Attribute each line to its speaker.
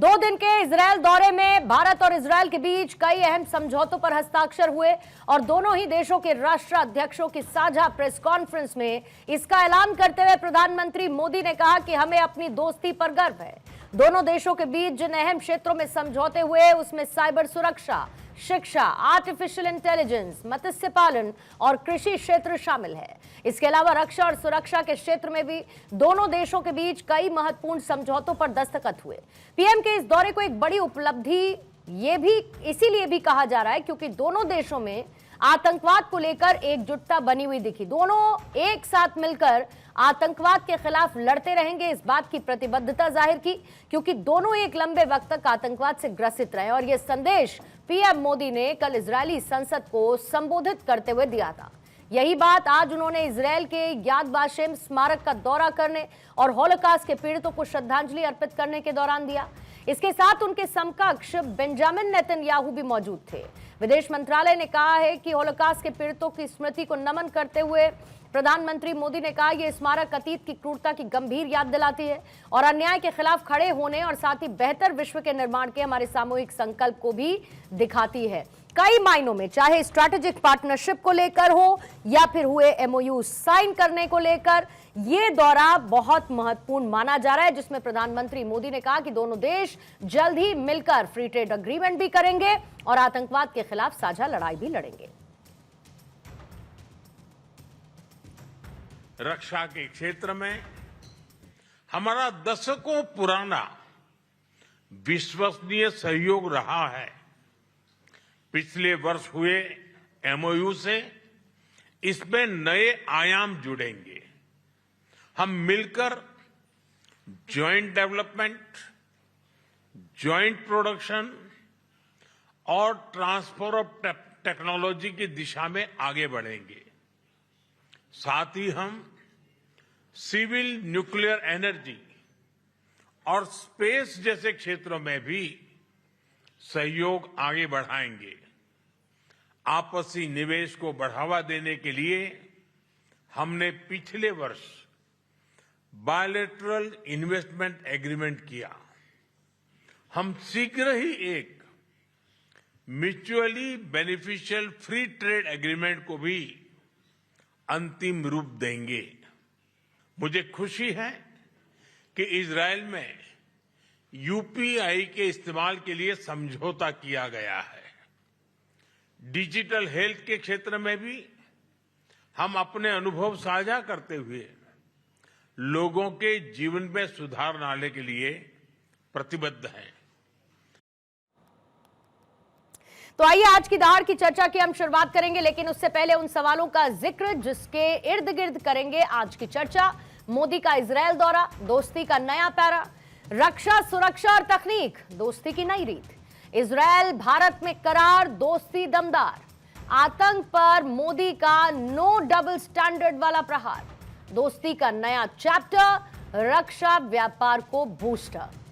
Speaker 1: 2 दिन के इजरायल दौरे में भारत और इजरायल के बीच कई अहम समझौतों पर हस्ताक्षर हुए और दोनों ही देशों के राष्ट्राध्यक्षों की साझा प्रेस कॉन्फ्रेंस में इसका ऐलान करते हुए प्रधानमंत्री मोदी ने कहा कि हमें अपनी दोस्ती पर गर्व है। दोनों देशों के बीच जिन अहम क्षेत्रों में समझौते हुए उसमें साइबर सुरक्षा, शिक्षा, आर्टिफिशियल इंटेलिजेंस, मत्स्य पालन और कृषि क्षेत्र शामिल है। इसके अलावा रक्षा और सुरक्षा के क्षेत्र में भी दोनों देशों के बीच कई महत्वपूर्ण समझौतों पर दस्तखत हुए। पीएम के इस दौरे को एक बड़ी उपलब्धि ये भी इसीलिए भी कहा जा रहा है क्योंकि दोनों देशों में आतंकवाद को लेकर एकजुटता बनी हुई दिखी। दोनों एक साथ मिलकर आतंकवाद के खिलाफ लड़ते रहेंगे, इस बात की प्रतिबद्धता जाहिर की क्योंकि दोनों एक लंबे वक्त तक आतंकवाद से ग्रसित रहे और यह संदेश पीएम मोदी ने कल इजरायली संसद को संबोधित करते हुए दिया था। यही बात आज उन्होंने इजरायल के याद वाशेम स्मारक का दौरा करने और होलोकॉस्ट के पीड़ितों को श्रद्धांजलि अर्पित करने के दौरान दिया। इसके साथ उनके समकक्ष बेंजामिन नेतन्याहू भी मौजूद थे। विदेश मंत्रालय ने कहा है कि होलोकॉस्ट के पीड़ितों की स्मृति को नमन करते हुए प्रधानमंत्री मोदी ने कहा यह स्मारक अतीत की क्रूरता की गंभीर याद दिलाती है और अन्याय के खिलाफ खड़े होने और साथ ही बेहतर विश्व के निर्माण के हमारे सामूहिक संकल्प को भी दिखाती है। कई मायनों में चाहे स्ट्रैटेजिक पार्टनरशिप को लेकर हो या फिर हुए एमओयू साइन करने को लेकर यह दौरा बहुत महत्वपूर्ण माना जा रहा है, जिसमें प्रधानमंत्री मोदी ने कहा कि दोनों देश जल्द ही मिलकर फ्री ट्रेड एग्रीमेंट भी करेंगे और आतंकवाद के खिलाफ साझा लड़ाई भी लड़ेंगे।
Speaker 2: रक्षा के क्षेत्र में हमारा दशकों पुराना विश्वसनीय सहयोग रहा है। पिछले वर्ष हुए एमओयू से इसमें नए आयाम जुड़ेंगे। हम मिलकर जॉइंट डेवलपमेंट, जॉइंट प्रोडक्शन और ट्रांसफर ऑफ टेक्नोलॉजी की दिशा में आगे बढ़ेंगे। साथ ही हम सिविल न्यूक्लियर एनर्जी और स्पेस जैसे क्षेत्रों में भी सहयोग आगे बढ़ाएंगे। आपसी निवेश को बढ़ावा देने के लिए हमने पिछले वर्ष बायलैटरल इन्वेस्टमेंट एग्रीमेंट किया। हम शीघ्र ही एक mutually beneficial free trade agreement को भी अंतिम रूप देंगे। मुझे खुशी है कि इजरायल में यूपीआई के इस्तेमाल के लिए समझौता किया गया है। डिजिटल हेल्थ के क्षेत्र में भी हम अपने अनुभव साझा करते हुए लोगों के जीवन में सुधार लाने के लिए प्रतिबद्ध हैं।
Speaker 1: तो आइए आज की दहाड़ की चर्चा की हम शुरुआत करेंगे, लेकिन उससे पहले उन सवालों का जिक्र जिसके इर्द गिर्द करेंगे आज की चर्चा। मोदी का इजरायल दौरा, दोस्ती का नया पैरा, रक्षा, सुरक्षा और तकनीक, दोस्ती की नई रीत, इजरायल भारत में करार, दोस्ती दमदार, आतंक पर मोदी का नो डबल स्टैंडर्ड वाला प्रहार, दोस्ती का नया चैप्टर, रक्षा व्यापार को बूस्टर।